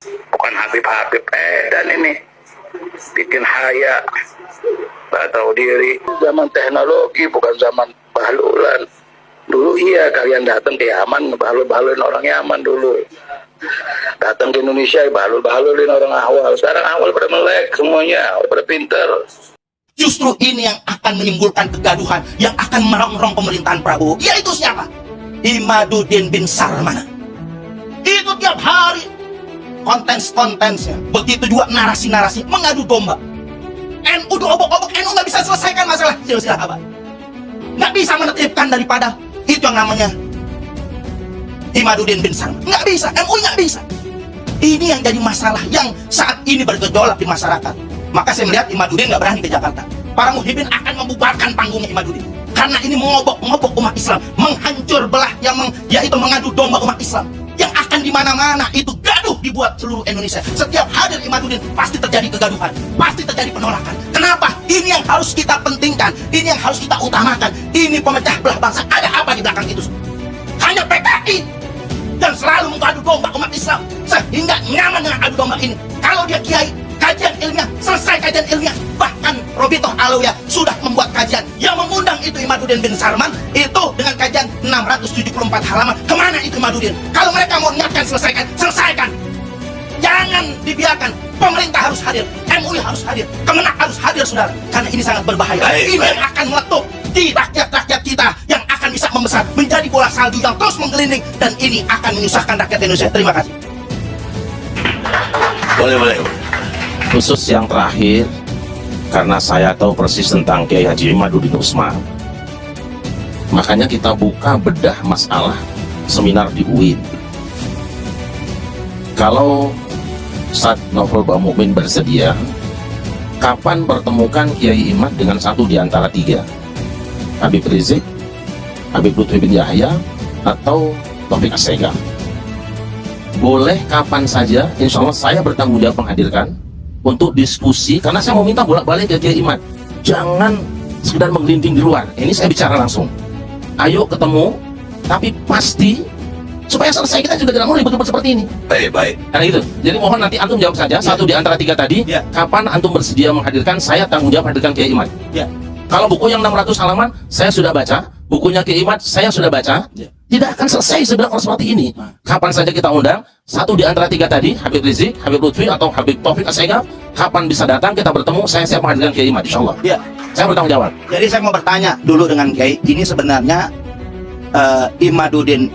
Bukan Habib-Habib dan ini bikin haya, nggak tahu diri. Zaman teknologi bukan zaman bahlulan. Dulu iya kalian datang ke Yaman, bahlul-bahlulin orang Yaman dulu. Datang ke Indonesia, bahlul-bahlulin orang awal. Sekarang awal pada melek semuanya, pada pinter. Justru ini yang akan menimbulkan kegaduhan, yang akan merongrong pemerintahan Prabowo. Yaitu siapa? Imaduddin bin Sarman. Itu tiap hari konten-kontennya, begitu juga narasi-narasi mengadu domba. NU diobok-obok, NU nggak bisa selesaikan masalah silsilah Habaib, nggak bisa menertibkan daripada itu yang namanya Imaduddin bin Sarman. Nggak bisa, MUI nggak bisa. Ini yang jadi masalah yang saat ini bergejolak di masyarakat. Maka saya melihat Imaduddin nggak berani ke Jakarta. Para muhibin akan membubarkan panggungnya Imaduddin, karena ini mengobok-ngobok umat Islam, menghancur belah, yaitu mengadu domba umat Islam. Yang akan di mana-mana itu gaduh dibuat seluruh Indonesia. Setiap hadir Imaduddin pasti terjadi kegaduhan, pasti terjadi penolakan. Kenapa? Ini yang harus kita pentingkan, ini yang harus kita utamakan. Ini pemecah belah bangsa. Ada apa di belakang itu? Hanya PKI dan selalu mengadu domba umat Islam, sehingga nyaman dengan adu domba ini. Kalau dia kiai, kajian ilmiah, selesai kajian ilmiah. Bahkan Robitoh Alawiyah sudah membuat kajian yang mengundang itu Imaduddin bin Sarman itu dengan kajian 674 halaman. Kemana itu Imaduddin? Kalau mereka mau niatkan selesaikan. Jangan dibiarkan. Pemerintah harus hadir, MUI harus hadir, Kemenak harus hadir, saudara. Karena ini sangat berbahaya. Ini yang akan meletup di rakyat-rakyat kita, yang akan bisa membesar menjadi bola salju yang terus menggelinding, dan ini akan menyusahkan rakyat Indonesia. Terima kasih. Boleh. Khusus yang terakhir, karena saya tahu persis tentang Kiai Haji Imaduddin Utsman, makanya kita buka bedah masalah seminar di UIN. Kalau Ustadz Novel Bamukmin bersedia, kapan pertemukan Kiai Imad dengan satu di antara tiga? Habib Rizik, Habib Lutfi bin Yahya, atau Taufik Assegaf? Boleh kapan saja, insya Allah saya bertanggung jawab menghadirkan untuk diskusi, karena saya mau minta bolak-balik ke Kiai Imad. Jangan sekedar menggelinding di luar. Ini saya bicara langsung. Ayo ketemu, tapi pasti supaya selesai. Kita juga tidak mau ribut-ribut seperti ini. Baik. Karena itu, jadi mohon nanti antum jawab saja satu di antara tiga tadi. Kapan antum bersedia menghadirkan? Saya tanggung jawab hadirkan Kiai Imad. Kalau buku yang 600 halaman saya sudah baca, bukunya Kiai Imad saya sudah baca. Tidak akan selesai sebenarnya kalau seperti ini. Kapan saja kita undang satu di antara tiga tadi, Habib Rizik, Habib Lutfi, atau Habib Taufik Assegaf. Kapan bisa datang, kita bertemu, saya siap menghadirkan Kiai Imad, insya Allah. Saya bertanggung jawab. Jadi saya mau bertanya dulu dengan Kiai, ini sebenarnya Imaduddin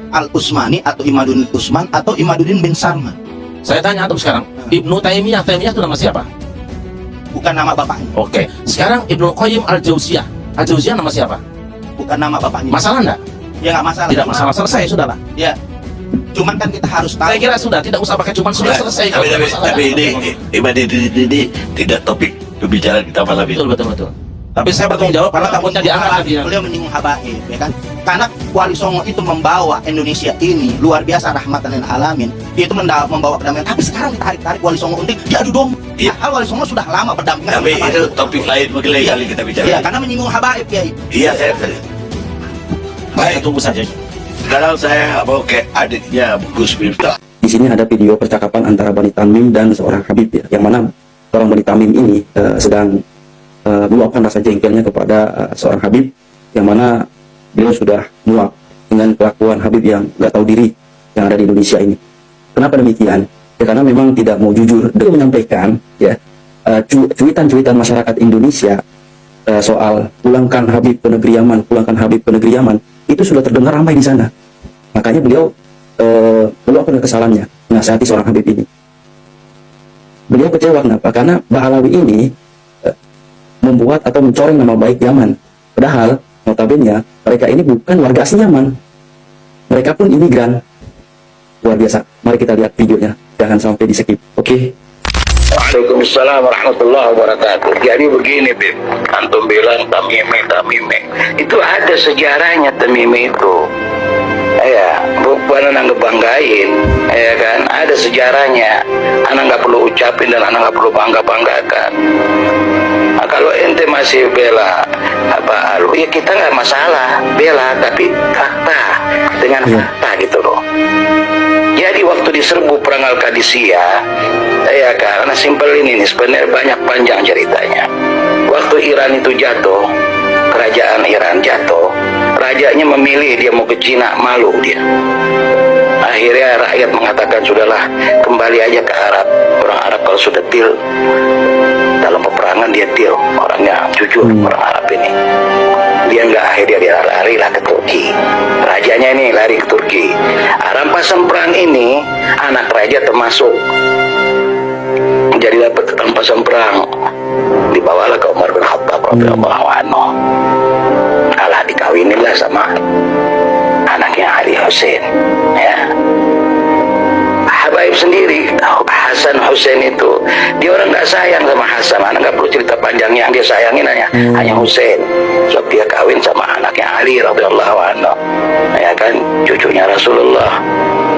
Al-Utsmani atau Imaduddin Utsman atau Imaduddin bin Sarman? Saya tanya antum sekarang, Ibnu Taimiyah itu nama siapa? Bukan nama bapaknya. Oke, sekarang Ibnu Qayyim Al-Jauziyah nama siapa? Bukan nama bapaknya. Masalah enggak? Ya nggak masalah. Tidak masalah, selesai sudah lah. Ya. Cuman kan kita harus tahu. Saya kira sudah, tidak usah pakai cuman, sudah selesai. Tapi ini tidak topik pembicaraan kita malam ini. Betul. Tapi saya bertanggung jawab karena takutnya diangkat. Beliau menyinggung habaib, ya kan? Karena Wali Songo itu membawa Indonesia ini luar biasa, rahmatan lil alamin. Dia itu membawa kedamaian. Tapi sekarang ditarik Wali Songo untuk diadu domba. Wali Songo sudah lama berdampingan. Tapi itu topik lain, mungkin lain kali kita bicara. Iya, karena menyinggung habaib, Kiai. Iya, saya. Baik, tunggu saja. Sekarang saya mau ke adiknya Gus Miftah. Di sini ada video percakapan antara Bani Tamim dan seorang Habib, ya, yang mana seorang Bani Tamim ini sedang meluapkan rasa jengkelnya kepada seorang Habib, yang mana beliau sudah muak dengan kelakuan Habib yang nggak tahu diri yang ada di Indonesia ini. Kenapa demikian? Ya, karena memang tidak mau jujur dengan menyampaikan cuitan-cuitan masyarakat Indonesia soal pulangkan Habib ke negeri Yaman, itu sudah terdengar ramai di sana. Makanya beliau meluapkan kekesalannya, menasihati seorang Habib ini. Beliau kecewa, kenapa? Karena Ba'alawi ini membuat atau mencoreng nama baik Yaman. Padahal notabene mereka ini bukan warga asli Yaman. Mereka pun imigran. Luar biasa. Mari kita lihat videonya. Jangan sampai di skip. Oke. Waalaikumsalam warahmatullahi wabarakatuh. Jadi begini, Bib. Antum bilang tamime. Itu ada sejarahnya tamime itu. Ya, bukan anak ngebanggain, ya kan? Ada sejarahnya. Anak nggak perlu ucapin dan anak nggak perlu banggakan. Nah, kalau ente masih bela ya kita nggak masalah bela, tapi fakta dengan fakta gitu loh. Jadi Jadi waktu diserbu perang Al-Qadisiyah, ya karena simpel ini nih, sebenarnya banyak panjang ceritanya. Waktu Iran itu jatuh, kerajaan Iran jatuh, rajanya memilih dia mau ke Cina, malu dia. Akhirnya rakyat mengatakan sudahlah, kembali aja ke Arab. Orang Arab kalau sudah deal dalam peperangan, dia deal, orangnya jujur. Orang Arab ini dia nggak, akhirnya dia lari-lah ke Turki. Rajanya ini lari ke Turki. Rampasan perang ini anak raja termasuk, jadi dapat rampasan perang, dibawalah ke Umar bin Khattab radhiyallahu anhu. Alah, dikawinilah sama anaknya Ali Hussein, ya. Habaib sendiri, Hasan Hussein itu, dia orang nggak sayang sama Hasan. Anak nggak perlu cerita panjang, yang dia sayangin hanya Hussein. Sebab dia kawin sama anaknya Ali radhiyallahu anhu, ya kan, cucunya Rasulullah.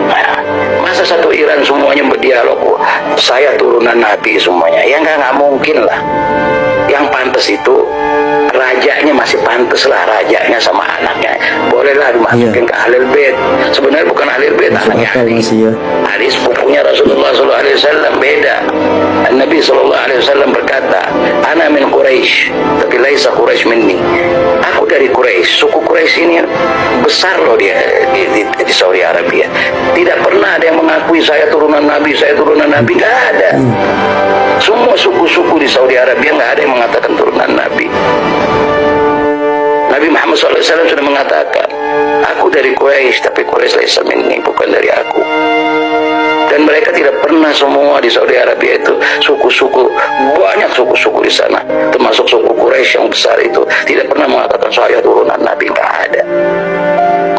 Nah, masa satu Iran semuanya berdialog, saya turunan Nabi semuanya? Ya nggak mungkin lah. Yang pantas itu rajanya, masih pantas lah rajanya sama anaknya. Bolehlah dimasukin ke Ahlul Bait. Sebenarnya bukan Ahlul Bait, anaknya Ali. Ali sepupunya Rasulullah SAW, beda. Nabi SAW berkata, "Ana min Quraisy, tapi laisa Quraisy minni." Aku dari Quraisy. Suku Quraisy ini besar loh dia di Saudi Arabia. Tidak pernah ada yang mengakui saya turunan Nabi, saya turunan Nabi. Nggak ada. Semua suku-suku di Saudi Arabia nggak ada yang mengatakan turunan Nabi. Nabi Muhammad SAW sudah mengatakan, aku dari Quraisy, tapi Quraisy laisa minni, bukan dari aku. Dan mereka tidak pernah, semua di Saudi Arabia itu suku-suku, banyak suku-suku di sana, termasuk suku Quraisy yang besar itu, tidak pernah mengatakan saya turunan Nabi. Nggak ada.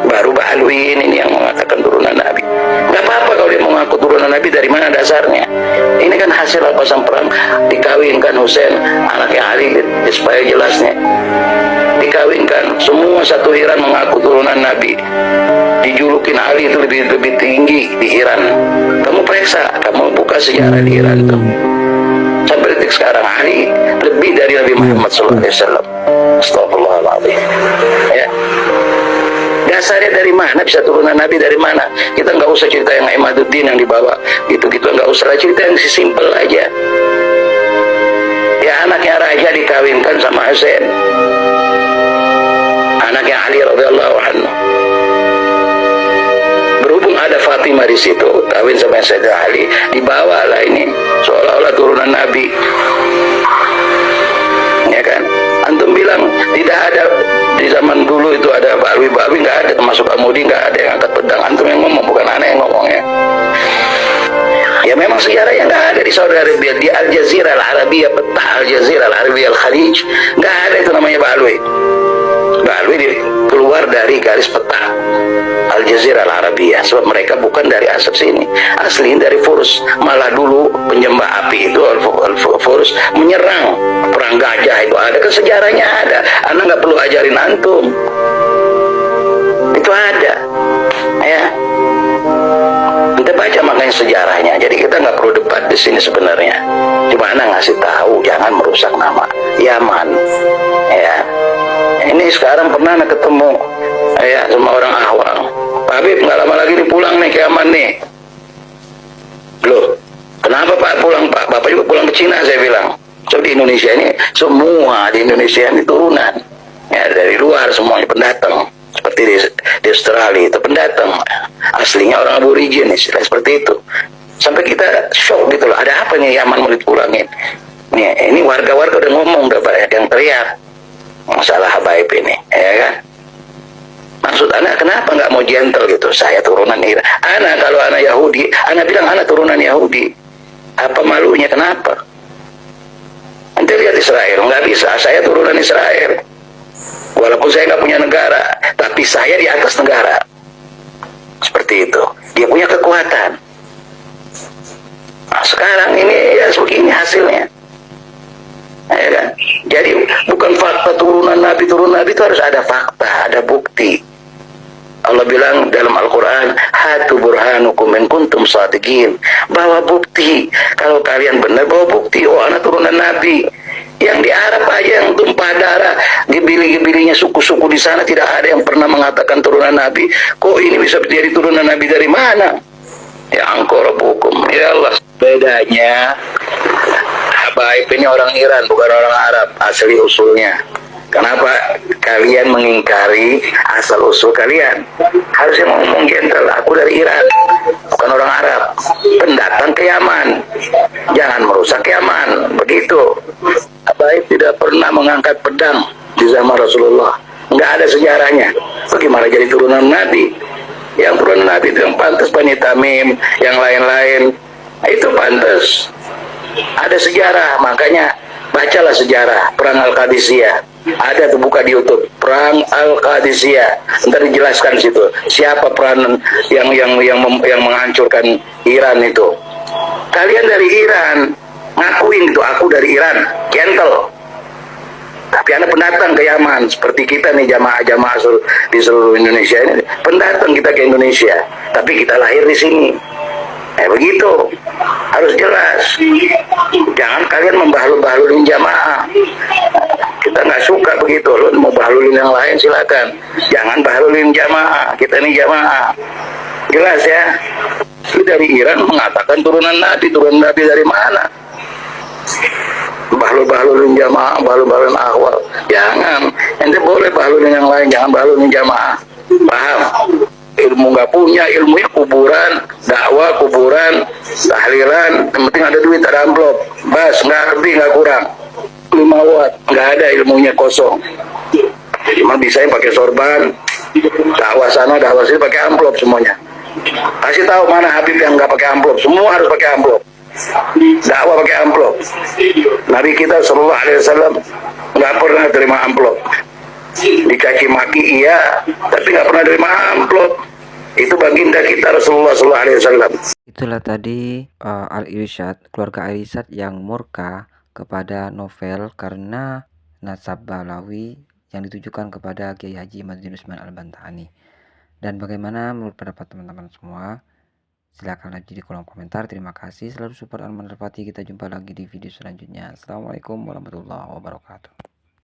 Baru Ba'alwi ini yang mengatakan turunan Nabi. Nggak apa-apa kalau dia mengaku turunan Nabi, dari mana dasarnya? Ini kan hasil rampasan perang, dikawinkan Hussein, anaknya Ali, supaya jelasnya. Dikawinkan, semua satu Iran mengaku turunan Nabi. Dijulukin Ali itu lebih tinggi di Iran. Kamu periksa, kamu buka sejarah di Iran itu. Sampai detik sekarang Ali lebih dari Nabi Muhammad SAW. Astagfirullahaladzim. Ya. Dasarnya dari mana? Bisa turunan Nabi dari mana? Kita nggak usah cerita yang Imaduddin yang dibawa gitu-gitu, nggak usah, cerita yang simpel aja. Ya, anaknya raja dikawinkan sama Hussein, anaknya Ali radhiyallahu anhu. Berhubung ada Fatimah di situ, kawin sama Sayyidina Ali, dibawalah ini seolah-olah turunan Nabi. Ya kan? Antum bilang tidak ada di zaman dulu itu ada Ba'alwi, nggak ada, termasuk Amudi nggak ada yang angkat pedang. Antum yang ngomong, bukan aneh yang ngomongnya. Ya memang sejarahnya nggak ada di Saudi Arabia, di Al Jazeera Al Arabia, peta Al Jazeera Al Arabia Al Khalij, nggak ada itu namanya Ba'alwi. Ba'alwi keluar dari garis peta Al Jazeera Al Arabia, sebab mereka bukan dari asap sini, asli dari Furs. Malah dulu penyembah api itu Furs menyerang, perang gajah itu ada, kan sejarahnya ada. Anda nggak perlu ajarin antum, itu ada, ya. Kita baca makanya sejarahnya. Jadi kita nggak perlu debat di sini sebenarnya. Cuma Anda ngasih tahu, jangan merusak nama Yaman, ya. Ini sekarang pernah Anda ketemu, ya, sama orang awam. Pak Habib, nggak lama lagi pulang nih ke Yaman nih. Loh, kenapa Pak pulang Pak? Bapak juga pulang ke Cina, saya bilang. So di Indonesia ini, semua di Indonesia ini turunan, ya, dari luar semuanya pendatang. Seperti di Australia itu pendatang, aslinya orang aborigin, istilah seperti itu. Sampai kita shock gitu loh, ada apa nih Yaman mau dipulangin? Nih, ini warga-warga udah ngomong, udah banyak yang teriak masalah habaib ini, ya kan? Maksud anak kenapa nggak mau gentle gitu? Saya turunan Iran. Anak kalau anak Yahudi, anak bilang anak turunan Yahudi. Apa malunya? Kenapa? Nanti lihat Israel, nggak bisa. Saya turunan Israel. Walaupun saya nggak punya negara, tapi saya di atas negara. Seperti itu. Dia punya kekuatan. Nah, sekarang ini ya begini hasilnya. Ya kan? Jadi bukan fakta turunan Nabi itu harus ada fakta, ada bukti. Allah bilang dalam Al-Quran, hatu burhanukum in kuntum shadiqin. Bawa bukti. Kalau kalian benar, bawa bukti. Oh, anak turunan Nabi. Yang di Arab aja yang tumpah darah, gebili-gebilinya suku-suku di sana tidak ada yang pernah mengatakan turunan Nabi. Kok ini bisa jadi turunan Nabi dari mana? Ya angkor hukum. Ya Allah. Bedanya Habaib ini orang Iran, bukan orang Arab asli usulnya. Kenapa kalian mengingkari asal usul kalian? Harusnya ngomong gentle, aku dari Iran, bukan orang Arab, pendatang ke Yaman. Jangan merusak Yaman, begitu. Habaib tidak pernah mengangkat pedang di zaman Rasulullah. Nggak ada sejarahnya. Bagaimana jadi turunan Nabi? Yang turunan Nabi itu yang pantas Bani Tamim, yang lain-lain. Nah, itu pantas. Ada sejarah, makanya bacalah sejarah Perang Al-Qadisiyah. Ada tuh, buka di YouTube, Perang Al-Qadisiyah. Ntar dijelaskan situ siapa peranan yang menghancurkan Iran itu. Kalian dari Iran, ngakuin itu aku dari Iran, gentle. Tapi Anda pendatang ke Yaman, seperti kita nih jamaah-jamaah di seluruh Indonesia ini, pendatang kita ke Indonesia, tapi kita lahir di sini. Begitu, harus jelas. Jangan kalian membahlul-bahlulin jamaah. Kita nggak suka begitu. Lo mau bahlulin yang lain silakan. Jangan bahlulin jamaah. Kita ini jamaah. Jelas ya. Lu dari Iran mengatakan turunan Nabi dari mana? Bahlul-bahlulin jamaah, bahlul-bahlulin akhwal. Jangan. Ente boleh bahlulin yang lain, jangan bahlulin jamaah. Paham? Ilmu nggak punya, ilmunya kuburan, dakwah kuburan, tahlilan, yang penting ada duit, ada amplop, bas, nggak lebih nggak kurang, 5 watt, nggak ada, ilmunya kosong. Cuma bisa yang pakai sorban, dakwah sana, dakwah sini pakai amplop semuanya. Kasih tahu mana Habib yang nggak pakai amplop, semua harus pakai amplop. Dakwah pakai amplop. Nabi kita Sallallahu Alaihi Wasallam nggak pernah terima amplop. Dicaci maki iya, tapi nggak pernah terima amplop. Itu baginda kita Rasulullah Sallallahu Alaihi Wasallam. Itulah tadi Al-Irsyad, keluarga Al-Irsyad yang murka kepada novel karena nasab Balawi yang ditujukan kepada Kiai Haji Imaduddin Usman Al-Bantani. Dan bagaimana menurut pendapat teman-teman semua? Silahkan aja di kolom komentar. Terima kasih, selalu support Al-Manarfati. Kita jumpa lagi di video selanjutnya. Assalamualaikum warahmatullahi wabarakatuh.